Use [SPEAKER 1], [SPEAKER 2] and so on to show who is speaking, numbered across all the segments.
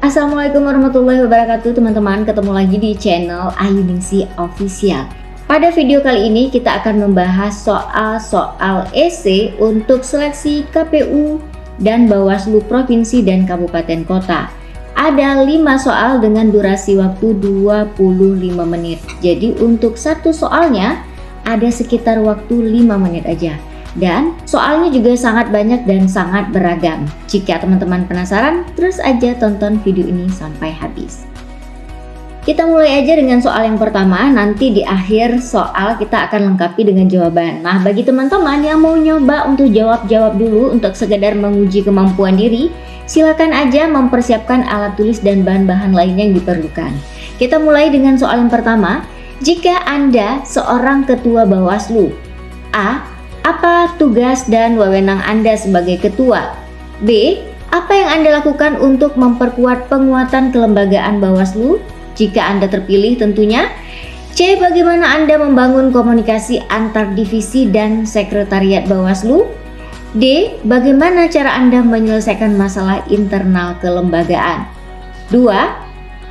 [SPEAKER 1] Assalamualaikum warahmatullahi wabarakatuh teman-teman, ketemu lagi di channel Ayuningsi Official. Pada video kali ini kita akan membahas soal-soal esai untuk seleksi KPU dan Bawaslu Provinsi dan Kabupaten Kota. Ada 5 soal dengan durasi waktu 25 menit. Jadi untuk satu soalnya ada sekitar waktu 5 menit aja. Dan soalnya juga sangat banyak dan sangat beragam. Jika teman-teman penasaran, terus aja tonton video ini sampai habis. Kita mulai aja dengan soal yang pertama. Nanti di akhir soal kita akan lengkapi dengan jawaban. Nah, bagi teman-teman yang mau nyoba untuk jawab dulu untuk sekedar menguji kemampuan diri, silakan aja mempersiapkan alat tulis dan bahan-bahan lainnya yang diperlukan. Kita mulai dengan soal yang pertama. Jika Anda seorang ketua Bawaslu, A. Apa tugas dan wewenang Anda sebagai ketua? B. Apa yang Anda lakukan untuk memperkuat penguatan kelembagaan Bawaslu jika Anda terpilih tentunya? C. Bagaimana Anda membangun komunikasi antar divisi dan sekretariat Bawaslu? D. Bagaimana cara Anda menyelesaikan masalah internal kelembagaan? 2.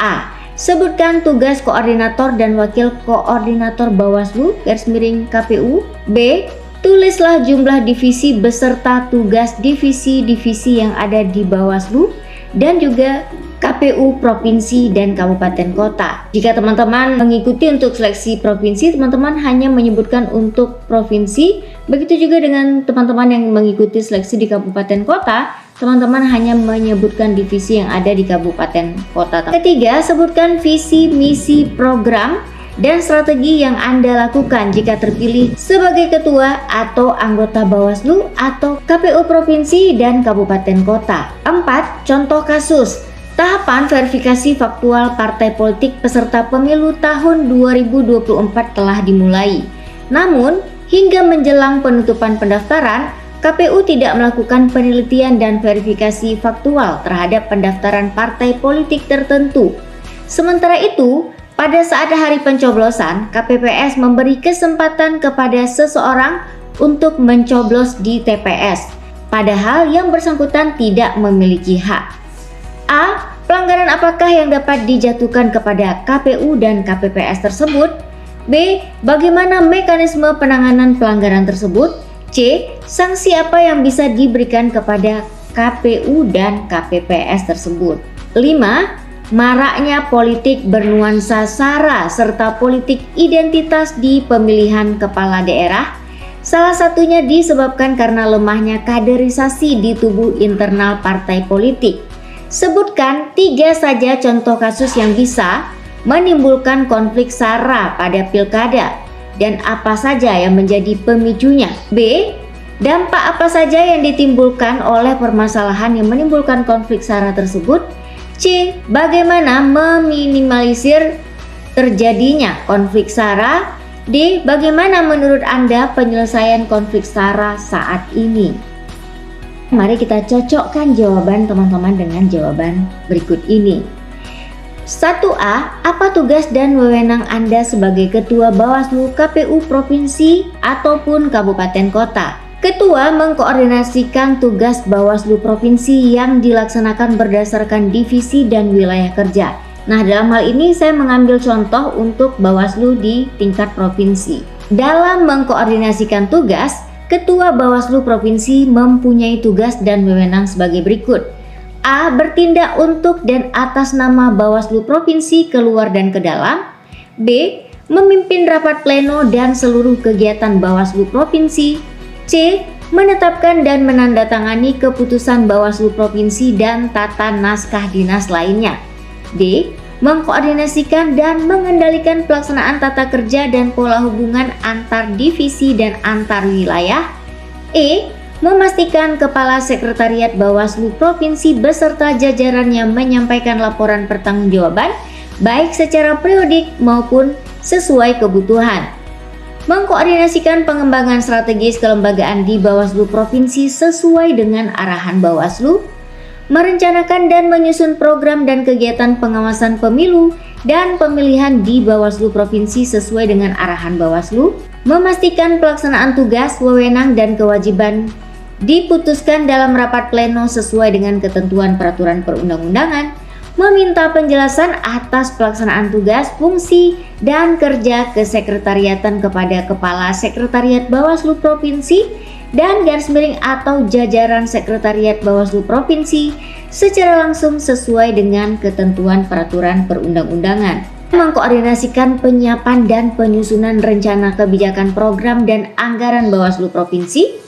[SPEAKER 1] A. Sebutkan tugas koordinator dan wakil koordinator Bawaslu _KPU. B. Tulislah jumlah divisi beserta tugas divisi-divisi yang ada di Bawaslu dan juga KPU Provinsi dan Kabupaten Kota. Jika teman-teman mengikuti untuk seleksi provinsi, teman-teman hanya menyebutkan untuk provinsi. Begitu juga dengan teman-teman yang mengikuti seleksi di Kabupaten Kota, teman-teman hanya menyebutkan divisi yang ada di Kabupaten Kota. Ketiga, sebutkan visi, misi, program, dan strategi yang Anda lakukan jika terpilih sebagai ketua atau anggota Bawaslu atau KPU Provinsi dan Kabupaten Kota. 4. Contoh kasus. Tahapan verifikasi faktual partai politik peserta pemilu tahun 2024 telah dimulai. Namun, hingga menjelang penutupan pendaftaran, KPU tidak melakukan penelitian dan verifikasi faktual terhadap pendaftaran partai politik tertentu. Sementara itu, pada saat hari pencoblosan, KPPS memberi kesempatan kepada seseorang untuk mencoblos di TPS, padahal yang bersangkutan tidak memiliki hak. A. Pelanggaran apakah yang dapat dijatuhkan kepada KPU dan KPPS tersebut? B. Bagaimana mekanisme penanganan pelanggaran tersebut? C. Sanksi apa yang bisa diberikan kepada KPU dan KPPS tersebut? 5. Maraknya politik bernuansa SARA serta politik identitas di pemilihan kepala daerah. Salah satunya disebabkan karena lemahnya kaderisasi di tubuh internal partai politik. Sebutkan 3 saja contoh kasus yang bisa menimbulkan konflik SARA pada pilkada dan apa saja yang menjadi pemicunya. B. Dampak apa saja yang ditimbulkan oleh permasalahan yang menimbulkan konflik SARA tersebut. C. Bagaimana meminimalisir terjadinya konflik SARA. D. Bagaimana menurut Anda penyelesaian konflik SARA saat ini? Mari kita cocokkan jawaban teman-teman dengan jawaban berikut ini. 1A. Apa tugas dan wewenang Anda sebagai Ketua Bawaslu KPU Provinsi ataupun Kabupaten Kota? Ketua mengkoordinasikan tugas Bawaslu Provinsi yang dilaksanakan berdasarkan divisi dan wilayah kerja. Nah, dalam hal ini saya mengambil contoh untuk Bawaslu di tingkat provinsi. Dalam mengkoordinasikan tugas, Ketua Bawaslu Provinsi mempunyai tugas dan wewenang sebagai berikut. A. Bertindak untuk dan atas nama Bawaslu Provinsi keluar dan ke dalam. B. Memimpin rapat pleno dan seluruh kegiatan Bawaslu Provinsi. C. Menetapkan dan menandatangani keputusan Bawaslu Provinsi dan tata naskah dinas lainnya. D. Mengkoordinasikan dan mengendalikan pelaksanaan tata kerja dan pola hubungan antar divisi dan antar wilayah. E. Memastikan Kepala Sekretariat Bawaslu Provinsi beserta jajarannya menyampaikan laporan pertanggungjawaban baik secara periodik maupun sesuai kebutuhan. Mengkoordinasikan pengembangan strategis kelembagaan di Bawaslu Provinsi sesuai dengan arahan Bawaslu. Merencanakan dan menyusun program dan kegiatan pengawasan pemilu dan pemilihan di Bawaslu Provinsi sesuai dengan arahan Bawaslu. Memastikan pelaksanaan tugas, wewenang, dan kewajiban diputuskan dalam rapat pleno sesuai dengan ketentuan peraturan perundang-undangan. meminta penjelasan atas pelaksanaan tugas, fungsi, dan kerja kesekretariatan kepada Kepala Sekretariat Bawaslu Provinsi dan garis miring atau jajaran Sekretariat Bawaslu Provinsi secara langsung sesuai dengan ketentuan peraturan perundang-undangan. Mengkoordinasikan penyiapan dan penyusunan rencana kebijakan program dan anggaran Bawaslu Provinsi,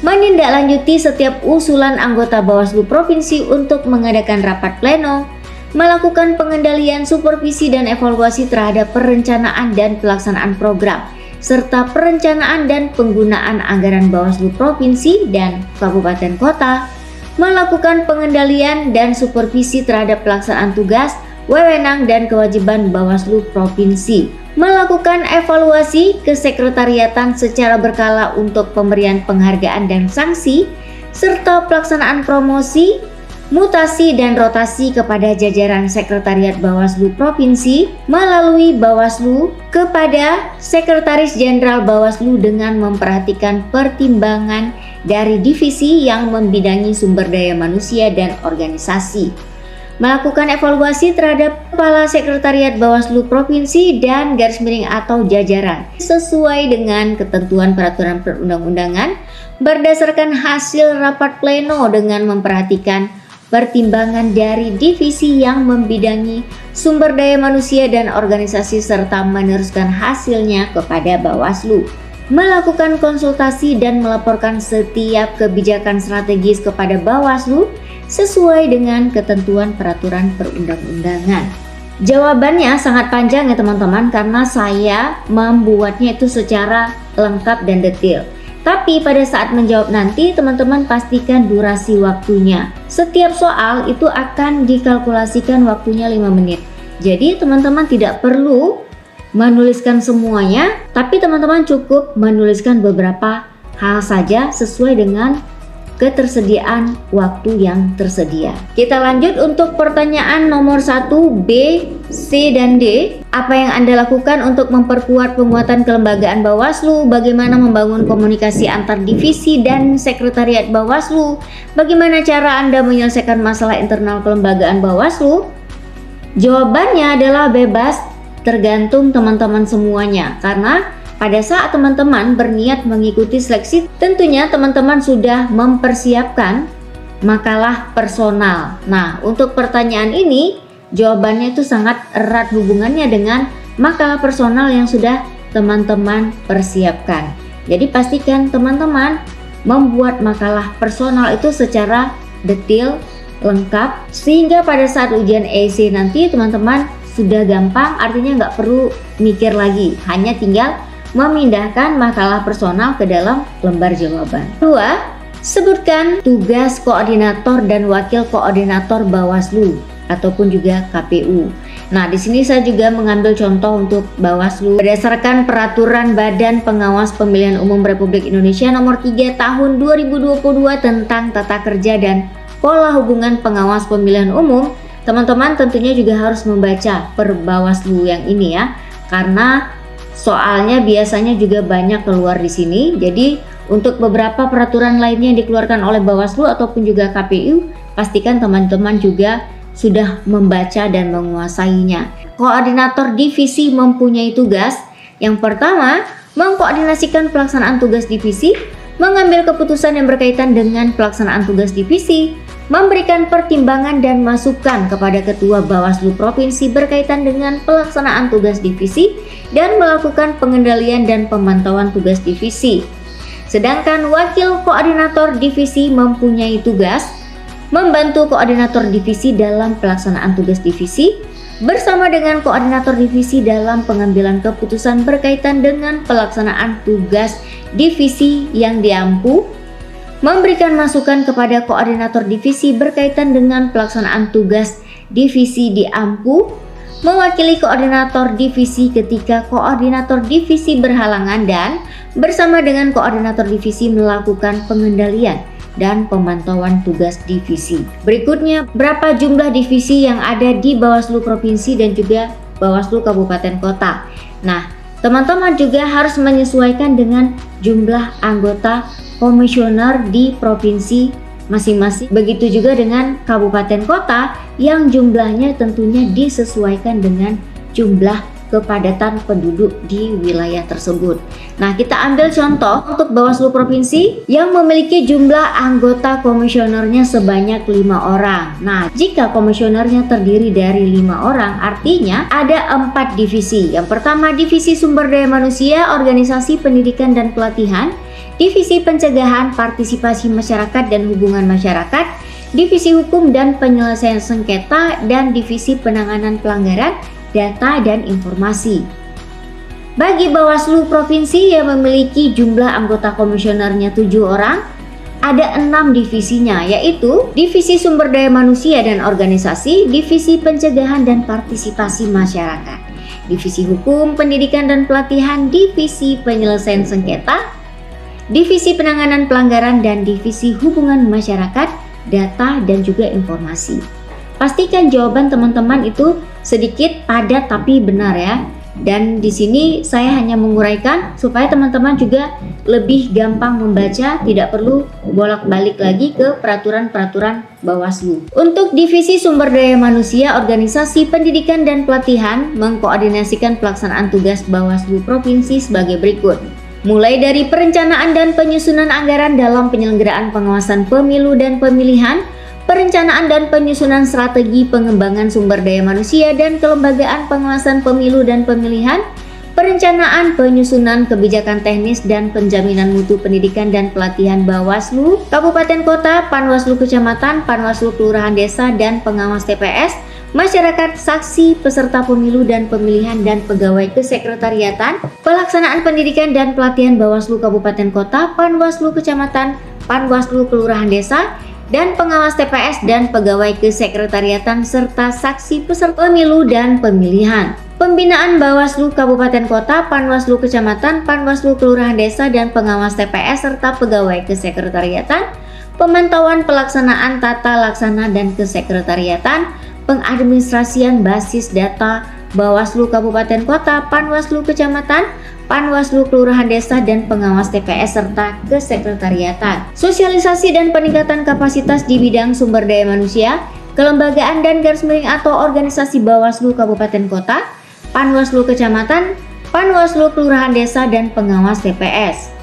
[SPEAKER 1] menindaklanjuti setiap usulan anggota Bawaslu Provinsi untuk mengadakan rapat pleno, melakukan pengendalian, supervisi, dan evaluasi terhadap perencanaan dan pelaksanaan program, serta perencanaan dan penggunaan anggaran Bawaslu Provinsi dan Kabupaten Kota, melakukan pengendalian dan supervisi terhadap pelaksanaan tugas, wewenang, dan kewajiban Bawaslu Provinsi, melakukan evaluasi kesekretariatan secara berkala untuk pemberian penghargaan dan sanksi, serta pelaksanaan promosi, mutasi, dan rotasi kepada jajaran Sekretariat Bawaslu Provinsi melalui Bawaslu kepada Sekretaris Jenderal Bawaslu dengan memperhatikan pertimbangan dari divisi yang membidangi sumber daya manusia dan organisasi, melakukan evaluasi terhadap Kepala Sekretariat Bawaslu Provinsi dan garis miring atau jajaran sesuai dengan ketentuan peraturan perundang-undangan berdasarkan hasil rapat pleno dengan memperhatikan pertimbangan dari divisi yang membidangi sumber daya manusia dan organisasi serta meneruskan hasilnya kepada Bawaslu, melakukan konsultasi dan melaporkan setiap kebijakan strategis kepada Bawaslu sesuai dengan ketentuan peraturan perundang-undangan. Jawabannya sangat panjang ya teman-teman, karena saya membuatnya itu secara lengkap dan detail. Tapi pada saat menjawab nanti teman-teman pastikan durasi waktunya. Setiap soal itu akan dikalkulasikan waktunya 5 menit. Jadi teman-teman tidak perlu menuliskan semuanya, tapi teman-teman cukup menuliskan beberapa hal saja sesuai dengan ketersediaan waktu yang tersedia. Kita lanjut untuk pertanyaan nomor 1 B, C, dan D. Apa yang Anda lakukan untuk memperkuat penguatan kelembagaan Bawaslu? Bagaimana membangun komunikasi antar divisi dan sekretariat Bawaslu? Bagaimana cara Anda menyelesaikan masalah internal kelembagaan Bawaslu? Jawabannya adalah bebas, tergantung teman-teman semuanya, karena pada saat teman-teman berniat mengikuti seleksi, tentunya teman-teman sudah mempersiapkan makalah personal. Nah, untuk pertanyaan ini, jawabannya itu sangat erat hubungannya dengan makalah personal yang sudah teman-teman persiapkan. Jadi pastikan teman-teman membuat makalah personal itu secara detail, lengkap, sehingga pada saat ujian EC nanti teman-teman sudah gampang, artinya nggak perlu mikir lagi, hanya tinggal memindahkan makalah personal ke dalam lembar jawaban. 2. Sebutkan tugas koordinator dan wakil koordinator Bawaslu ataupun juga KPU. Nah, di sini saya juga mengambil contoh untuk Bawaslu berdasarkan Peraturan Badan Pengawas Pemilihan Umum Republik Indonesia Nomor 3 Tahun 2022 tentang Tata Kerja dan Pola Hubungan Pengawas Pemilihan Umum. Teman-teman tentunya juga harus membaca per Bawaslu yang ini ya, karena soalnya biasanya juga banyak keluar di sini. Jadi untuk beberapa peraturan lainnya yang dikeluarkan oleh Bawaslu ataupun juga KPU, pastikan teman-teman juga sudah membaca dan menguasainya. Koordinator divisi mempunyai tugas yang pertama, mengkoordinasikan pelaksanaan tugas divisi, mengambil keputusan yang berkaitan dengan pelaksanaan tugas divisi, memberikan pertimbangan dan masukan kepada Ketua Bawaslu Provinsi berkaitan dengan pelaksanaan tugas divisi, dan melakukan pengendalian dan pemantauan tugas divisi. Sedangkan wakil koordinator divisi mempunyai tugas membantu koordinator divisi dalam pelaksanaan tugas divisi, bersama dengan koordinator divisi dalam pengambilan keputusan berkaitan dengan pelaksanaan tugas divisi yang diampu, memberikan masukan kepada koordinator divisi berkaitan dengan pelaksanaan tugas divisi diampu, mewakili koordinator divisi ketika koordinator divisi berhalangan, dan bersama dengan koordinator divisi melakukan pengendalian dan pemantauan tugas divisi. Berikutnya, berapa jumlah divisi yang ada di Bawaslu Provinsi dan juga Bawaslu Kabupaten Kota. Nah, teman-teman juga harus menyesuaikan dengan jumlah anggota komisioner di provinsi masing-masing. Begitu juga dengan kabupaten kota yang jumlahnya tentunya disesuaikan dengan jumlah kepadatan penduduk di wilayah tersebut. Nah, kita ambil contoh untuk Bawaslu Provinsi yang memiliki jumlah anggota komisionernya sebanyak 5 orang. Nah, jika komisionernya terdiri dari 5 orang, artinya ada 4 divisi. Yang pertama, Divisi Sumber Daya Manusia, Organisasi Pendidikan dan Pelatihan, Divisi Pencegahan, Partisipasi Masyarakat dan Hubungan Masyarakat, Divisi Hukum dan Penyelesaian Sengketa, dan Divisi Penanganan Pelanggaran Data dan Informasi. Bagi Bawaslu Provinsi yang memiliki jumlah anggota komisionernya 7 orang, ada 6 divisinya, yaitu Divisi Sumber Daya Manusia dan Organisasi, Divisi Pencegahan dan Partisipasi Masyarakat, Divisi Hukum, Pendidikan dan Pelatihan, Divisi Penyelesaian Sengketa, Divisi Penanganan Pelanggaran, dan Divisi Hubungan Masyarakat, Data dan juga Informasi. Pastikan jawaban teman-teman itu sedikit padat tapi benar ya. Dan di sini saya hanya menguraikan supaya teman-teman juga lebih gampang membaca, tidak perlu bolak-balik lagi ke peraturan-peraturan Bawaslu. Untuk Divisi Sumber Daya Manusia, Organisasi Pendidikan dan Pelatihan mengkoordinasikan pelaksanaan tugas Bawaslu Provinsi sebagai berikut. Mulai dari perencanaan dan penyusunan anggaran dalam penyelenggaraan pengawasan pemilu dan pemilihan, perencanaan dan penyusunan strategi pengembangan sumber daya manusia dan kelembagaan pengawasan pemilu dan pemilihan, perencanaan penyusunan kebijakan teknis dan penjaminan mutu pendidikan dan pelatihan Bawaslu, Kabupaten Kota, Panwaslu Kecamatan, Panwaslu Kelurahan Desa, dan pengawas TPS, masyarakat, saksi, peserta pemilu dan pemilihan, dan pegawai kesekretariatan, pelaksanaan pendidikan dan pelatihan Bawaslu Kabupaten Kota, Panwaslu Kecamatan, Panwaslu Kelurahan Desa, dan pengawas TPS dan pegawai kesekretariatan serta saksi peserta pemilu dan pemilihan. Pembinaan Bawaslu Kabupaten Kota, Panwaslu Kecamatan, Panwaslu Kelurahan Desa, dan pengawas TPS serta pegawai kesekretariatan. Pemantauan pelaksanaan tata laksana dan kesekretariatan, pengadministrasian basis data Bawaslu Kabupaten Kota, Panwaslu Kecamatan, Panwaslu Kelurahan Desa, dan pengawas TPS serta kesekretariatan. Sosialisasi dan peningkatan kapasitas di bidang sumber daya manusia, kelembagaan dan garis miring atau organisasi Bawaslu Kabupaten Kota, Panwaslu Kecamatan, Panwaslu Kelurahan Desa, dan pengawas TPS.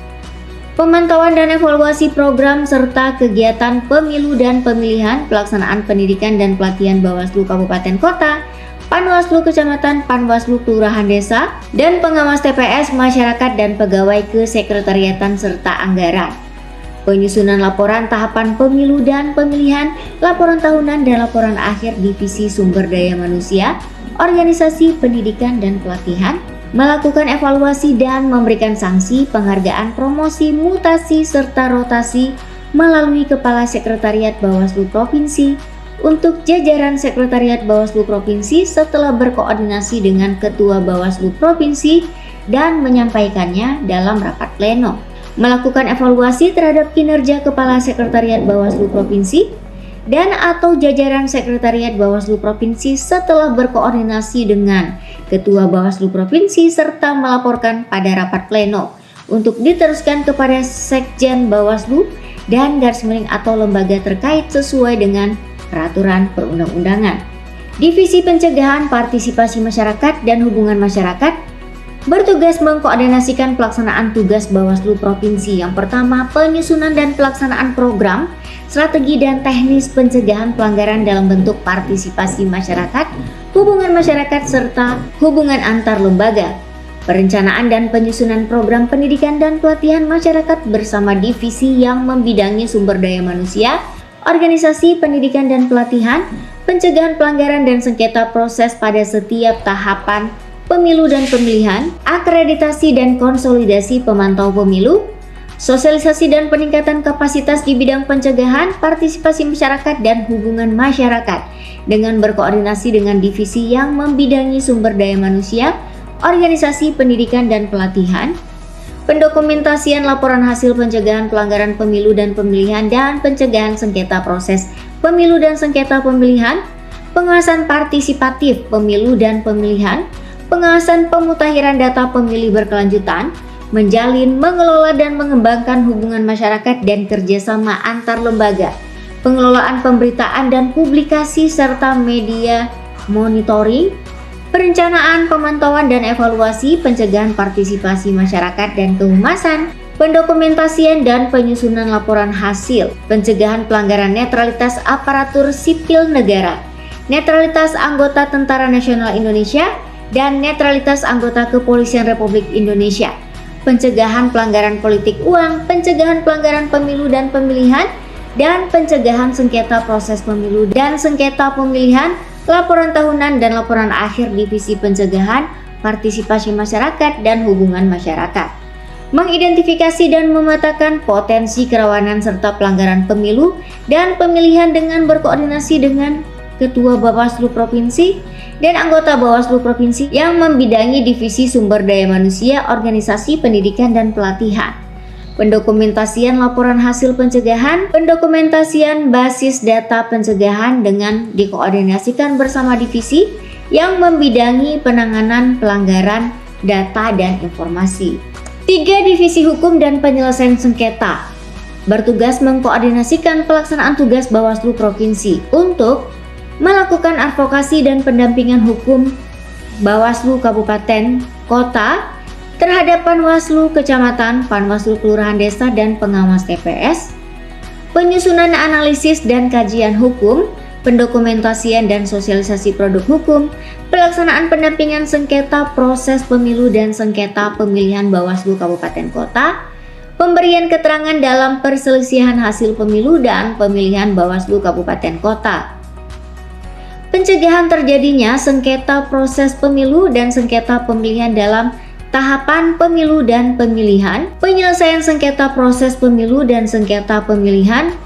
[SPEAKER 1] Pemantauan dan evaluasi program serta kegiatan pemilu dan pemilihan, pelaksanaan pendidikan dan pelatihan Bawaslu Kabupaten Kota, Panwaslu Kecamatan, Panwaslu Kelurahan Desa, dan pengawas TPS, masyarakat, dan pegawai kesekretariatan serta anggaran. Penyusunan laporan tahapan pemilu dan pemilihan, laporan tahunan dan laporan akhir Divisi Sumber Daya Manusia, Organisasi Pendidikan dan Pelatihan, melakukan evaluasi dan memberikan sanksi, penghargaan, promosi, mutasi, serta rotasi melalui Kepala Sekretariat Bawaslu Provinsi untuk jajaran Sekretariat Bawaslu Provinsi setelah berkoordinasi dengan Ketua Bawaslu Provinsi dan menyampaikannya dalam rapat pleno. Melakukan evaluasi terhadap kinerja Kepala Sekretariat Bawaslu Provinsi dan atau jajaran Sekretariat Bawaslu Provinsi setelah berkoordinasi dengan Ketua Bawaslu Provinsi serta melaporkan pada rapat pleno untuk diteruskan kepada Sekjen Bawaslu dan garis miring atau lembaga terkait sesuai dengan peraturan perundang-undangan. Divisi Pencegahan, Partisipasi Masyarakat dan Hubungan Masyarakat bertugas mengkoordinasikan pelaksanaan tugas Bawaslu Provinsi. Yang pertama, penyusunan dan pelaksanaan program, strategi dan teknis pencegahan pelanggaran dalam bentuk partisipasi masyarakat, hubungan masyarakat, serta hubungan antar lembaga. Perencanaan dan penyusunan program pendidikan dan pelatihan masyarakat bersama divisi yang membidangi sumber daya manusia, organisasi pendidikan dan pelatihan, pencegahan pelanggaran dan sengketa proses pada setiap tahapan pemilu dan pemilihan, akreditasi dan konsolidasi pemantau pemilu, sosialisasi dan peningkatan kapasitas di bidang pencegahan, partisipasi masyarakat dan hubungan masyarakat dengan berkoordinasi dengan divisi yang membidangi sumber daya manusia, organisasi pendidikan dan pelatihan, pendokumentasian laporan hasil pencegahan pelanggaran pemilu dan pemilihan dan pencegahan sengketa proses pemilu dan sengketa pemilihan, pengawasan partisipatif pemilu dan pemilihan, pengawasan pemutakhiran data pemilih berkelanjutan, menjalin, mengelola dan mengembangkan hubungan masyarakat dan kerjasama antar lembaga, pengelolaan pemberitaan dan publikasi serta media monitoring, perencanaan, pemantauan dan evaluasi, pencegahan partisipasi masyarakat dan kehumasan, pendokumentasian dan penyusunan laporan hasil, pencegahan pelanggaran netralitas aparatur sipil negara, netralitas anggota Tentara Nasional Indonesia, dan netralitas anggota Kepolisian Republik Indonesia, pencegahan pelanggaran politik uang, pencegahan pelanggaran pemilu dan pemilihan, dan pencegahan sengketa proses pemilu dan sengketa pemilihan, laporan tahunan dan laporan akhir Divisi Pencegahan, Partisipasi Masyarakat dan Hubungan Masyarakat, mengidentifikasi dan memetakan potensi kerawanan serta pelanggaran pemilu dan pemilihan dengan berkoordinasi dengan Ketua Bawaslu Provinsi dan anggota Bawaslu Provinsi yang membidangi Divisi Sumber Daya Manusia, Organisasi Pendidikan dan Pelatihan, pendokumentasian laporan hasil pencegahan, pendokumentasian basis data pencegahan dengan dikoordinasikan bersama divisi yang membidangi penanganan pelanggaran data dan informasi. 3. Divisi Hukum dan Penyelesaian Sengketa bertugas mengkoordinasikan pelaksanaan tugas Bawaslu Provinsi untuk melakukan advokasi dan pendampingan hukum Bawaslu Kabupaten Kota terhadap Panwaslu Kecamatan, Panwaslu Kelurahan Desa dan pengawas TPS, penyusunan analisis dan kajian hukum, pendokumentasian dan sosialisasi produk hukum, pelaksanaan pendampingan sengketa proses pemilu dan sengketa pemilihan Bawaslu Kabupaten Kota, pemberian keterangan dalam perselisihan hasil pemilu dan pemilihan Bawaslu Kabupaten Kota, pencegahan terjadinya sengketa proses pemilu dan sengketa pemilihan dalam tahapan pemilu dan pemilihan, penyelesaian sengketa proses pemilu dan sengketa pemilihan,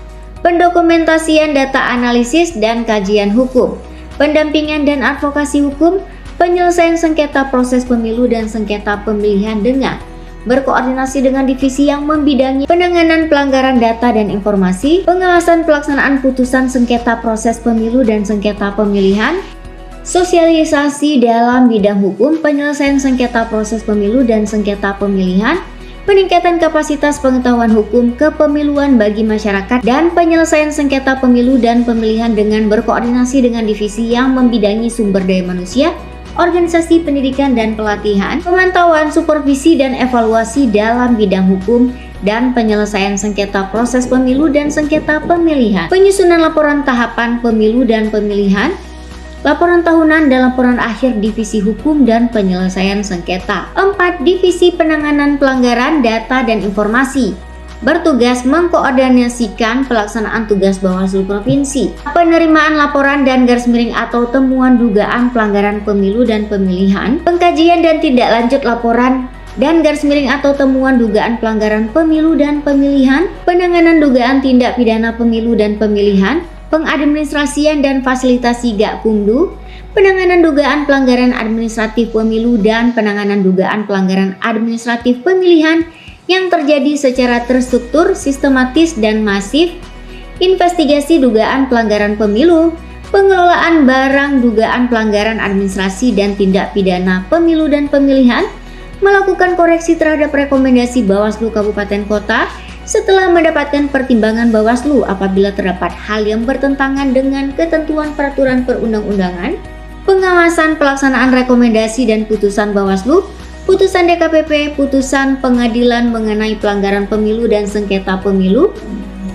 [SPEAKER 1] pendokumentasian data analisis dan kajian hukum, pendampingan dan advokasi hukum, penyelesaian sengketa proses pemilu dan sengketa pemilihan dengan berkoordinasi dengan divisi yang membidangi penanganan pelanggaran data dan informasi, pengawasan pelaksanaan putusan sengketa proses pemilu dan sengketa pemilihan, sosialisasi dalam bidang hukum, penyelesaian sengketa proses pemilu dan sengketa pemilihan, peningkatan kapasitas pengetahuan hukum kepemiluan bagi masyarakat, dan penyelesaian sengketa pemilu dan pemilihan dengan berkoordinasi dengan divisi yang membidangi sumber daya manusia, organisasi pendidikan dan pelatihan, pemantauan, supervisi dan evaluasi dalam bidang hukum dan penyelesaian sengketa proses pemilu dan sengketa pemilihan, penyusunan laporan tahapan pemilu dan pemilihan, laporan tahunan dan laporan akhir Divisi Hukum dan Penyelesaian Sengketa. 4. Divisi Penanganan Pelanggaran Data dan Informasi bertugas mengkoordinasikan pelaksanaan tugas Bawaslu Provinsi, penerimaan laporan dan garis miring atau temuan dugaan pelanggaran pemilu dan pemilihan, pengkajian dan tindak lanjut laporan dan garis miring atau temuan dugaan pelanggaran pemilu dan pemilihan, penanganan dugaan tindak pidana pemilu dan pemilihan, pengadministrasian dan fasilitasi Gakumdu, penanganan dugaan pelanggaran administratif pemilu dan penanganan dugaan pelanggaran administratif pemilihan yang terjadi secara terstruktur, sistematis, dan masif, investigasi dugaan pelanggaran pemilu, pengelolaan barang dugaan pelanggaran administrasi dan tindak pidana pemilu dan pemilihan, melakukan koreksi terhadap rekomendasi Bawaslu Kabupaten Kota setelah mendapatkan pertimbangan Bawaslu apabila terdapat hal yang bertentangan dengan ketentuan peraturan perundang-undangan, pengawasan pelaksanaan rekomendasi dan putusan Bawaslu, putusan DKPP, putusan pengadilan mengenai pelanggaran pemilu dan sengketa pemilu,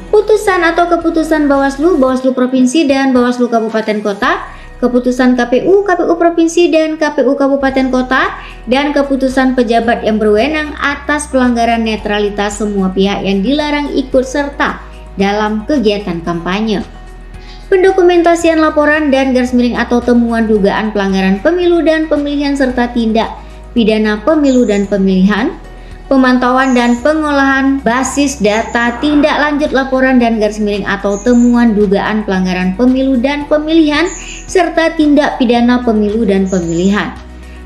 [SPEAKER 1] putusan atau keputusan Bawaslu, Bawaslu Provinsi dan Bawaslu Kabupaten Kota, keputusan KPU, KPU Provinsi dan KPU Kabupaten Kota, dan keputusan pejabat yang berwenang atas pelanggaran netralitas semua pihak yang dilarang ikut serta dalam kegiatan kampanye. Pendokumentasian laporan dan garis miring atau temuan dugaan pelanggaran pemilu dan pemilihan serta tindak pidana pemilu dan pemilihan, pemantauan dan pengolahan basis data tindak lanjut laporan dan garis miring atau temuan dugaan pelanggaran pemilu dan pemilihan serta tindak pidana pemilu dan pemilihan,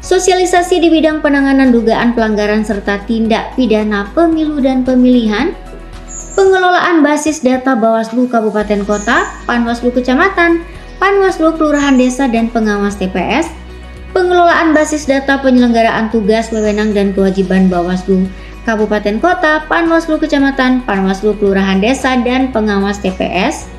[SPEAKER 1] sosialisasi di bidang penanganan dugaan pelanggaran serta tindak pidana pemilu dan pemilihan, pengelolaan basis data Bawaslu Kabupaten Kota, Panwaslu Kecamatan, Panwaslu Kelurahan Desa dan pengawas TPS, pengelolaan basis data penyelenggaraan tugas, wewenang dan kewajiban Bawaslu Kabupaten Kota, Panwaslu Kecamatan, Panwaslu Kelurahan Desa dan pengawas TPS,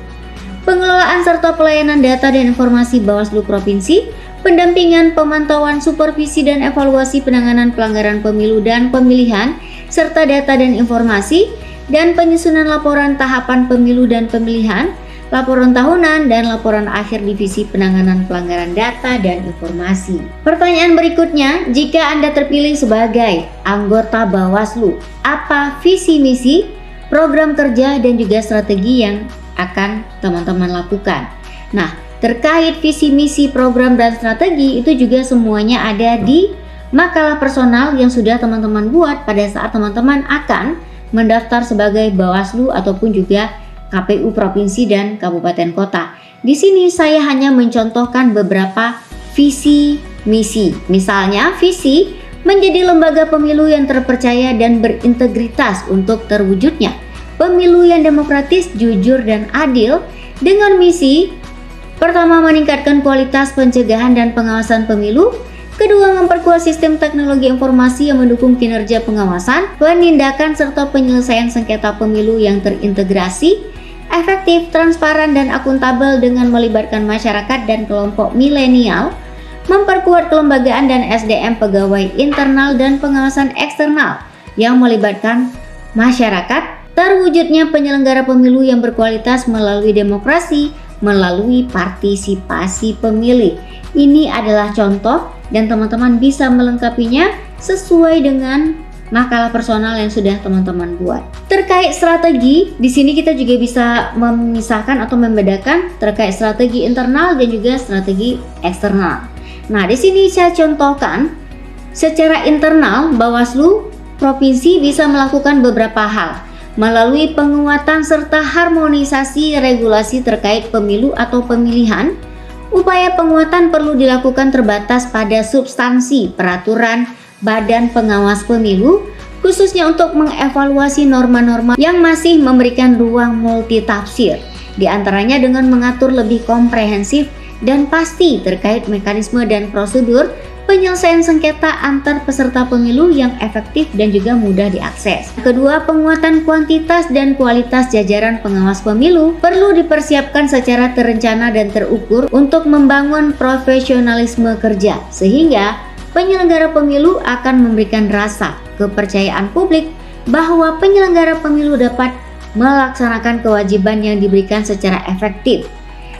[SPEAKER 1] pengelolaan serta pelayanan data dan informasi Bawaslu Provinsi, pendampingan, pemantauan, supervisi dan evaluasi penanganan pelanggaran pemilu dan pemilihan, serta data dan informasi, dan penyusunan laporan tahapan pemilu dan pemilihan, laporan tahunan, dan laporan akhir Divisi Penanganan Pelanggaran Data dan Informasi. Pertanyaan berikutnya, jika Anda terpilih sebagai anggota Bawaslu, apa visi misi, program kerja, dan juga strategi yang akan teman-teman lakukan? Nah, terkait visi misi, program, dan strategi itu juga semuanya ada di makalah personal yang sudah teman-teman buat pada saat teman-teman akan mendaftar sebagai Bawaslu ataupun juga KPU Provinsi dan Kabupaten Kota. Di sini saya hanya mencontohkan beberapa visi misi. Misalnya, visi menjadi lembaga pemilu yang terpercaya dan berintegritas untuk terwujudnya pemilu yang demokratis, jujur, dan adil, dengan misi pertama, meningkatkan kualitas pencegahan dan pengawasan pemilu. Kedua, memperkuat sistem teknologi informasi yang mendukung kinerja pengawasan, penindakan, serta penyelesaian sengketa pemilu yang terintegrasi, efektif, transparan, dan akuntabel dengan melibatkan masyarakat dan kelompok milenial. Memperkuat kelembagaan dan SDM pegawai internal dan pengawasan eksternal yang melibatkan masyarakat. Terwujudnya penyelenggara pemilu yang berkualitas melalui demokrasi, melalui partisipasi pemilih. Ini adalah contoh dan teman-teman bisa melengkapinya sesuai dengan makalah personal yang sudah teman-teman buat. Terkait strategi, di sini kita juga bisa memisahkan atau membedakan terkait strategi internal dan juga strategi eksternal. Nah, di sini saya contohkan secara internal Bawaslu Provinsi bisa melakukan beberapa hal melalui penguatan serta harmonisasi regulasi terkait pemilu atau pemilihan. Upaya penguatan perlu dilakukan terbatas pada substansi peraturan Badan Pengawas Pemilu, khususnya untuk mengevaluasi norma-norma yang masih memberikan ruang multitafsir, di antaranya dengan mengatur lebih komprehensif dan pasti terkait mekanisme dan prosedur penyelesaian sengketa antar peserta pemilu yang efektif dan juga mudah diakses. Kedua, penguatan kuantitas dan kualitas jajaran pengawas pemilu perlu dipersiapkan secara terencana dan terukur untuk membangun profesionalisme kerja, sehingga penyelenggara pemilu akan memberikan rasa kepercayaan publik bahwa penyelenggara pemilu dapat melaksanakan kewajiban yang diberikan secara efektif.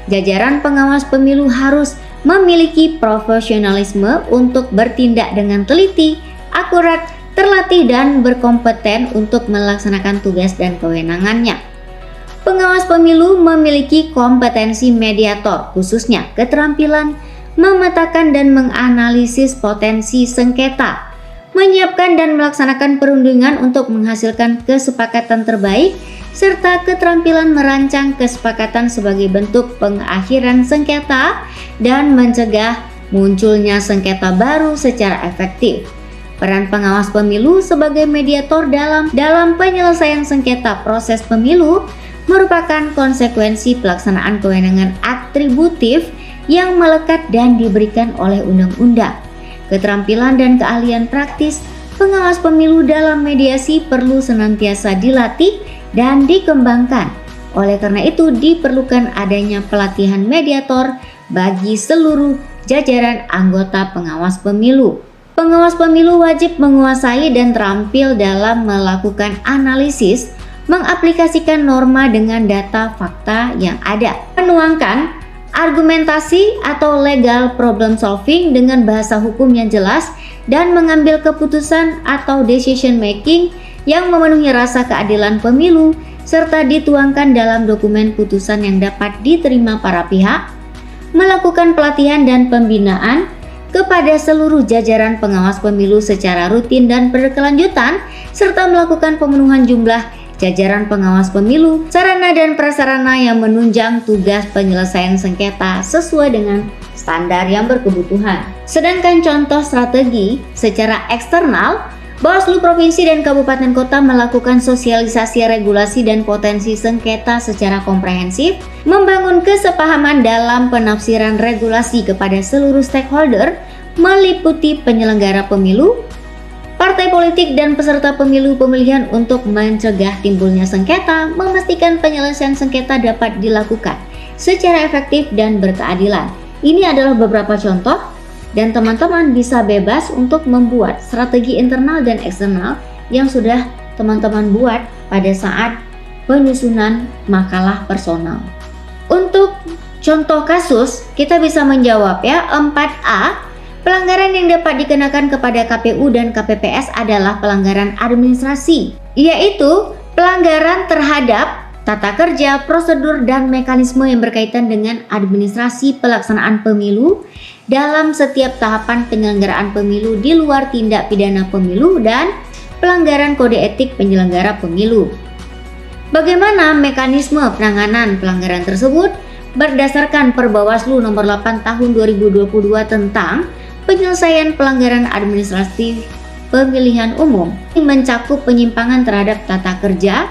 [SPEAKER 1] Jajaran pengawas pemilu harus memiliki profesionalisme untuk bertindak dengan teliti, akurat, terlatih, dan berkompeten untuk melaksanakan tugas dan kewenangannya. Pengawas pemilu memiliki kompetensi mediator, khususnya keterampilan memetakan dan menganalisis potensi sengketa, menyiapkan dan melaksanakan perundingan untuk menghasilkan kesepakatan terbaik, serta keterampilan merancang kesepakatan sebagai bentuk pengakhiran sengketa dan mencegah munculnya sengketa baru secara efektif. Peran pengawas pemilu sebagai mediator dalam penyelesaian sengketa proses pemilu merupakan konsekuensi pelaksanaan kewenangan atributif yang melekat dan diberikan oleh undang-undang. Keterampilan dan keahlian praktis pengawas pemilu dalam mediasi perlu senantiasa dilatih dan dikembangkan. Oleh karena itu, diperlukan adanya pelatihan mediator bagi seluruh jajaran anggota pengawas pemilu. Pengawas pemilu wajib menguasai dan terampil dalam melakukan analisis, mengaplikasikan norma dengan data fakta yang ada, menuangkan argumentasi atau legal problem solving dengan bahasa hukum yang jelas, dan mengambil keputusan atau decision making yang memenuhi rasa keadilan pemilu serta dituangkan dalam dokumen putusan yang dapat diterima para pihak, melakukan pelatihan dan pembinaan kepada seluruh jajaran pengawas pemilu secara rutin dan berkelanjutan, serta melakukan pemenuhan jumlah jajaran pengawas pemilu, sarana dan prasarana yang menunjang tugas penyelesaian sengketa sesuai dengan standar yang berkebutuhan. Sedangkan contoh strategi secara eksternal, Bawaslu Provinsi dan Kabupaten Kota melakukan sosialisasi regulasi dan potensi sengketa secara komprehensif, membangun kesepahaman dalam penafsiran regulasi kepada seluruh stakeholder, meliputi penyelenggara pemilu, partai politik, dan peserta pemilu pemilihan untuk mencegah timbulnya sengketa, memastikan penyelesaian sengketa dapat dilakukan secara efektif dan berkeadilan. Ini adalah beberapa contoh dan teman-teman bisa bebas untuk membuat strategi internal dan eksternal yang sudah teman-teman buat pada saat penyusunan makalah personal. Untuk contoh kasus, kita bisa menjawab ya, 4A. Pelanggaran yang dapat dikenakan kepada KPU dan KPPS adalah pelanggaran administrasi, yaitu pelanggaran terhadap tata kerja, prosedur, dan mekanisme yang berkaitan dengan administrasi pelaksanaan pemilu dalam setiap tahapan penyelenggaraan pemilu di luar tindak pidana pemilu dan pelanggaran kode etik penyelenggara pemilu. Bagaimana mekanisme penanganan pelanggaran tersebut? Berdasarkan Perbawaslu nomor 8 tahun 2022 tentang penyelesaian pelanggaran administratif pemilihan umum, mencakup penyimpangan terhadap tata kerja,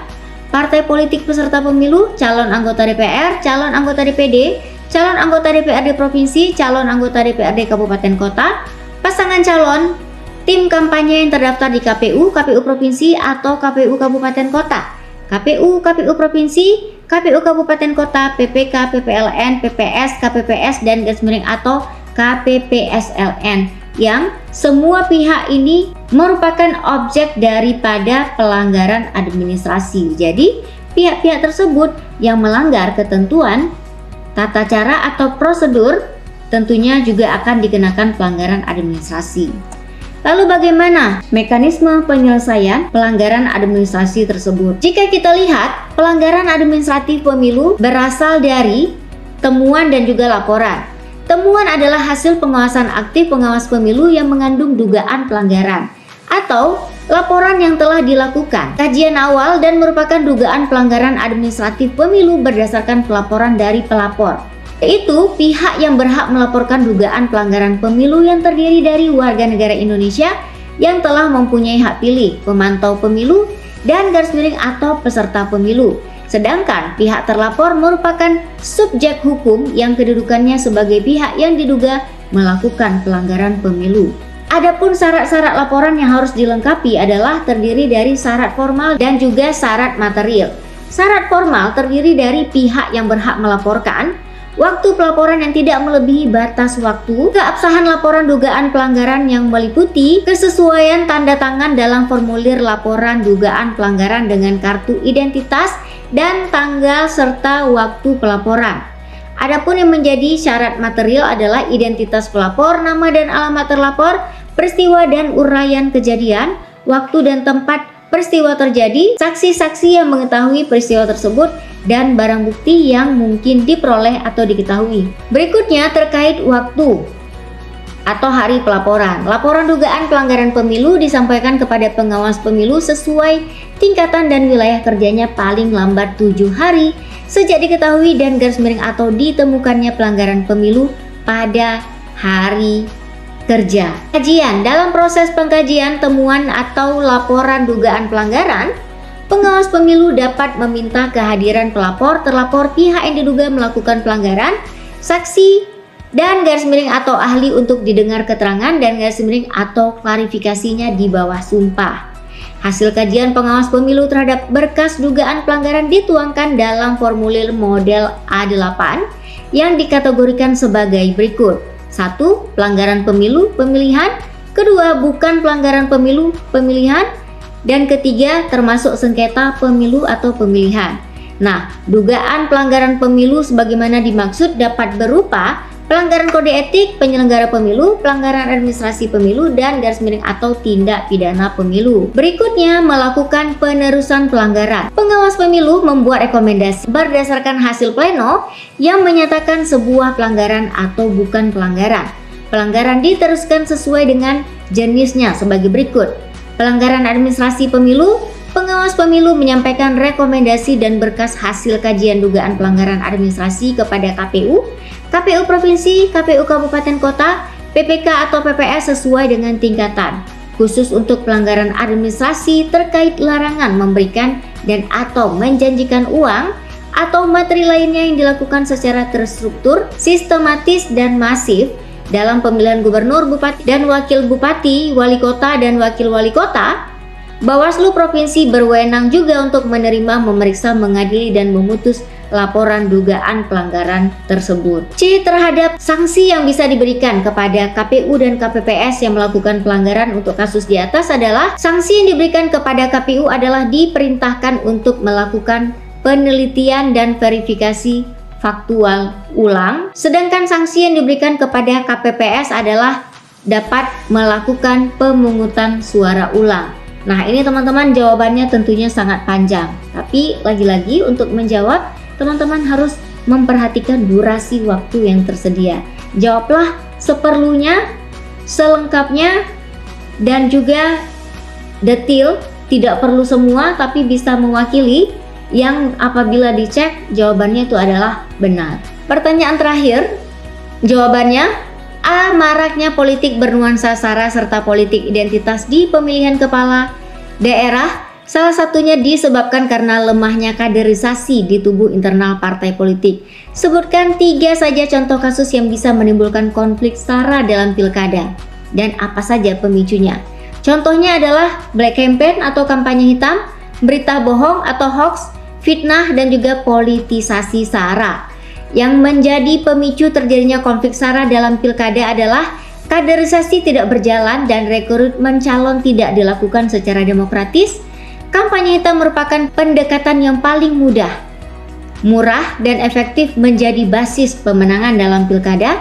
[SPEAKER 1] partai politik peserta pemilu, calon anggota DPR, calon anggota DPD, calon anggota DPRD provinsi, calon anggota DPRD kabupaten kota, pasangan calon, tim kampanye yang terdaftar di KPU, KPU provinsi atau KPU kabupaten kota, KPU provinsi, KPU kabupaten kota, PPK, PPLN, PPS, KPPS, dan garis miring atau KPPSLN, yang semua pihak ini merupakan objek daripada pelanggaran administrasi. Jadi pihak-pihak tersebut yang melanggar ketentuan tata cara atau prosedur tentunya juga akan dikenakan pelanggaran administrasi. Lalu bagaimana mekanisme penyelesaian pelanggaran administrasi tersebut? Jika kita lihat, pelanggaran administratif pemilu berasal dari temuan dan juga laporan. Temuan adalah hasil pengawasan aktif pengawas pemilu yang mengandung dugaan pelanggaran atau laporan yang telah dilakukan kajian awal dan merupakan dugaan pelanggaran administratif pemilu berdasarkan pelaporan dari pelapor, yaitu pihak yang berhak melaporkan dugaan pelanggaran pemilu yang terdiri dari warga negara Indonesia yang telah mempunyai hak pilih, pemantau pemilu, dan garis miring atau peserta pemilu. Sedangkan pihak terlapor merupakan subjek hukum yang kedudukannya sebagai pihak yang diduga melakukan pelanggaran pemilu. Adapun syarat-syarat laporan yang harus dilengkapi adalah terdiri dari syarat formal dan juga syarat material. Syarat formal terdiri dari pihak yang berhak melaporkan, waktu pelaporan yang tidak melebihi batas waktu, keabsahan laporan dugaan pelanggaran yang meliputi kesesuaian tanda tangan dalam formulir laporan dugaan pelanggaran dengan kartu identitas dan tanggal serta waktu pelaporan. Adapun yang menjadi syarat material adalah identitas pelapor, nama dan alamat terlapor, peristiwa dan uraian kejadian, waktu dan tempat peristiwa terjadi, saksi-saksi yang mengetahui peristiwa tersebut, dan barang bukti yang mungkin diperoleh atau diketahui. Berikutnya terkait waktu atau hari pelaporan. Laporan dugaan pelanggaran pemilu disampaikan kepada pengawas pemilu sesuai tingkatan dan wilayah kerjanya paling lambat 7 hari sejak diketahui dan garis miring atau ditemukannya pelanggaran pemilu pada hari kerja. Kajian. Dalam proses pengkajian temuan atau laporan dugaan pelanggaran, pengawas pemilu dapat meminta kehadiran pelapor, terlapor, pihak yang diduga melakukan pelanggaran, saksi, dan garis miring atau ahli untuk didengar keterangan dan garis miring atau klarifikasinya di bawah sumpah. Hasil kajian pengawas pemilu terhadap berkas dugaan pelanggaran dituangkan dalam formulir model A8 yang dikategorikan sebagai berikut. 1. Pelanggaran pemilu pemilihan, kedua bukan pelanggaran pemilu pemilihan, dan ketiga termasuk sengketa pemilu atau pemilihan. Nah, dugaan pelanggaran pemilu sebagaimana dimaksud dapat berupa pelanggaran kode etik penyelenggara pemilu, pelanggaran administrasi pemilu, dan garis miring atau tindak pidana pemilu. Berikutnya, melakukan penerusan pelanggaran. Pengawas pemilu membuat rekomendasi berdasarkan hasil pleno yang menyatakan sebuah pelanggaran atau bukan pelanggaran. Pelanggaran diteruskan sesuai dengan jenisnya sebagai berikut. Pelanggaran administrasi pemilu, pengawas pemilu menyampaikan rekomendasi dan berkas hasil kajian dugaan pelanggaran administrasi kepada KPU, KPU provinsi, KPU kabupaten kota, PPK atau PPS sesuai dengan tingkatan. Khusus untuk pelanggaran administrasi terkait larangan memberikan dan atau menjanjikan uang atau materi lainnya yang dilakukan secara terstruktur, sistematis dan masif dalam pemilihan gubernur, bupati dan wakil bupati, wali kota dan wakil wali kota, Bawaslu provinsi berwenang juga untuk menerima, memeriksa, mengadili dan memutus laporan dugaan pelanggaran tersebut. C. Terhadap sanksi yang bisa diberikan kepada KPU dan KPPS yang melakukan pelanggaran untuk kasus di atas adalah sanksi yang diberikan kepada KPU adalah diperintahkan untuk melakukan penelitian dan verifikasi faktual ulang, sedangkan sanksi yang diberikan kepada KPPS adalah dapat melakukan pemungutan suara ulang. Nah, ini teman-teman jawabannya tentunya sangat panjang, tapi lagi-lagi untuk menjawab teman-teman harus memperhatikan durasi waktu yang tersedia. Jawablah seperlunya, selengkapnya, dan juga detail, tidak perlu semua tapi bisa mewakili yang apabila dicek jawabannya itu adalah benar. Pertanyaan terakhir, jawabannya A. Maraknya politik bernuansa SARA serta politik identitas di pemilihan kepala daerah. Salah satunya disebabkan karena lemahnya kaderisasi di tubuh internal partai politik. Sebutkan 3 saja contoh kasus yang bisa menimbulkan konflik SARA dalam pilkada dan apa saja pemicunya. Contohnya adalah black campaign atau kampanye hitam, berita bohong atau hoax, fitnah, dan juga politisasi SARA. Yang menjadi pemicu terjadinya konflik SARA dalam pilkada adalah kaderisasi tidak berjalan dan rekrutmen calon tidak dilakukan secara demokratis. Kampanye hitam merupakan pendekatan yang paling mudah, murah, dan efektif menjadi basis pemenangan dalam pilkada.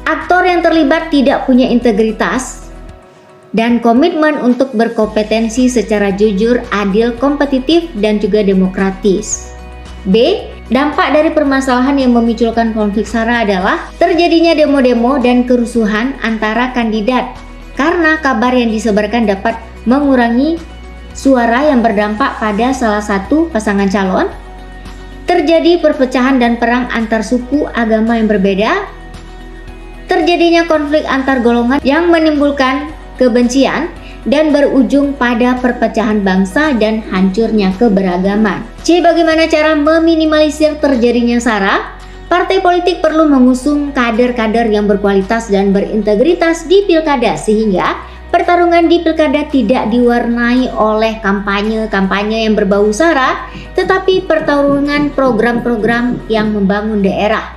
[SPEAKER 1] Aktor yang terlibat tidak punya integritas dan komitmen untuk berkompetensi secara jujur, adil, kompetitif, dan juga demokratis. B. Dampak dari permasalahan yang memunculkan konflik SARA adalah terjadinya demo-demo dan kerusuhan antara kandidat karena kabar yang disebarkan dapat mengurangi suara yang berdampak pada salah satu pasangan calon, terjadi perpecahan dan perang antar suku agama yang berbeda, terjadinya konflik antar golongan yang menimbulkan kebencian dan berujung pada perpecahan bangsa dan hancurnya keberagaman. C. Bagaimana cara meminimalisir terjadinya SARA? Partai politik perlu mengusung kader-kader yang berkualitas dan berintegritas di pilkada sehingga pertarungan di pilkada tidak diwarnai oleh kampanye-kampanye yang berbau SARA, tetapi pertarungan program-program yang membangun daerah.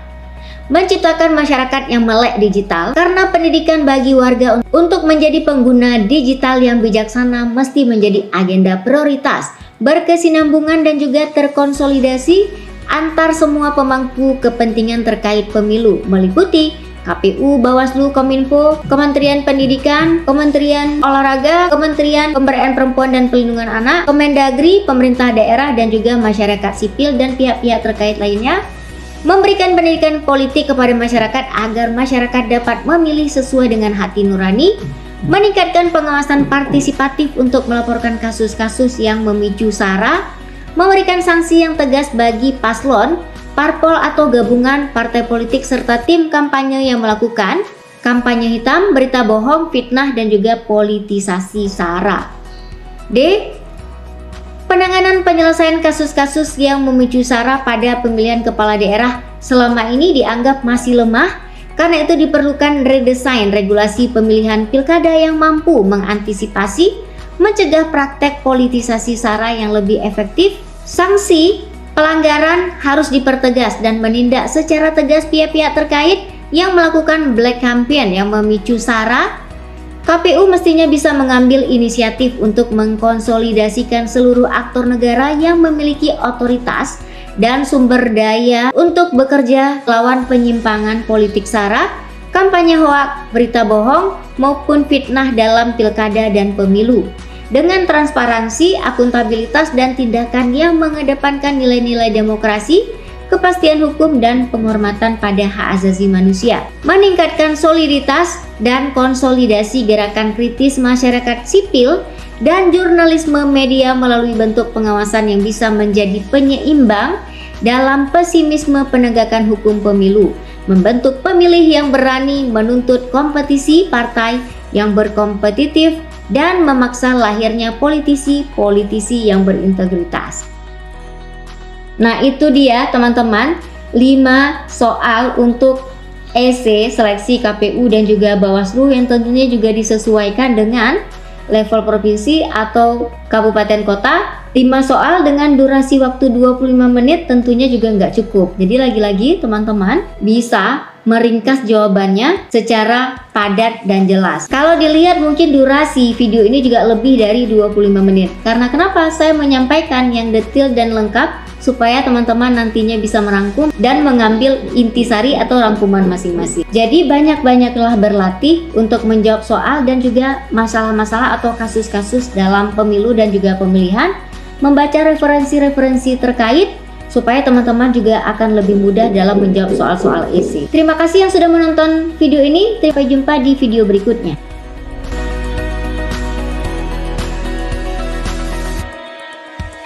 [SPEAKER 1] Menciptakan masyarakat yang melek digital, karena pendidikan bagi warga untuk menjadi pengguna digital yang bijaksana mesti menjadi agenda prioritas, berkesinambungan dan juga terkonsolidasi antar semua pemangku kepentingan terkait pemilu, meliputi KPU, Bawaslu, Kominfo, Kementerian Pendidikan, Kementerian Olahraga, Kementerian Pemberdayaan Perempuan dan Perlindungan Anak, Kemendagri, pemerintah daerah, dan juga masyarakat sipil dan pihak-pihak terkait lainnya. Memberikan pendidikan politik kepada masyarakat agar masyarakat dapat memilih sesuai dengan hati nurani, meningkatkan pengawasan partisipatif untuk melaporkan kasus-kasus yang memicu SARA, memberikan sanksi yang tegas bagi paslon, parpol atau gabungan partai politik serta tim kampanye yang melakukan kampanye hitam, berita bohong, fitnah, dan juga politisasi SARA. D. Penanganan penyelesaian kasus-kasus yang memicu SARA pada pemilihan kepala daerah selama ini dianggap masih lemah, karena itu diperlukan redesain regulasi pemilihan pilkada yang mampu mengantisipasi, mencegah praktek politisasi SARA yang lebih efektif. Sanksi pelanggaran harus dipertegas dan menindak secara tegas pihak-pihak terkait yang melakukan black campaign yang memicu SARA. KPU mestinya bisa mengambil inisiatif untuk mengkonsolidasikan seluruh aktor negara yang memiliki otoritas dan sumber daya untuk bekerja lawan penyimpangan politik SARA, kampanye hoaks, berita bohong, maupun fitnah dalam pilkada dan pemilu. Dengan transparansi, akuntabilitas, dan tindakan yang mengedepankan nilai-nilai demokrasi, kepastian hukum, dan penghormatan pada hak asasi manusia. Meningkatkan soliditas dan konsolidasi gerakan kritis masyarakat sipil dan jurnalisme media melalui bentuk pengawasan yang bisa menjadi penyeimbang dalam pesimisme penegakan hukum pemilu. Membentuk pemilih yang berani, menuntut kompetisi partai yang berkompetitif, dan memaksa lahirnya politisi-politisi yang berintegritas. Nah, itu dia teman-teman 5 soal untuk EC seleksi KPU dan juga Bawaslu yang tentunya juga disesuaikan dengan level provinsi atau kabupaten kota 5 soal dengan durasi waktu 25 menit tentunya juga nggak cukup. Jadi lagi-lagi teman-teman bisa meringkas jawabannya secara padat dan jelas. Kalau dilihat mungkin durasi video ini juga lebih dari 25 menit. Karena kenapa? Saya menyampaikan yang detail dan lengkap supaya teman-teman nantinya bisa merangkum dan mengambil intisari atau rangkuman masing-masing. Jadi banyak-banyaklah berlatih untuk menjawab soal dan juga masalah-masalah atau kasus-kasus dalam pemilu dan juga pemilihan, membaca referensi-referensi terkait supaya teman-teman juga akan lebih mudah dalam menjawab soal-soal esai. Terima kasih yang sudah menonton video ini. Sampai jumpa di video berikutnya.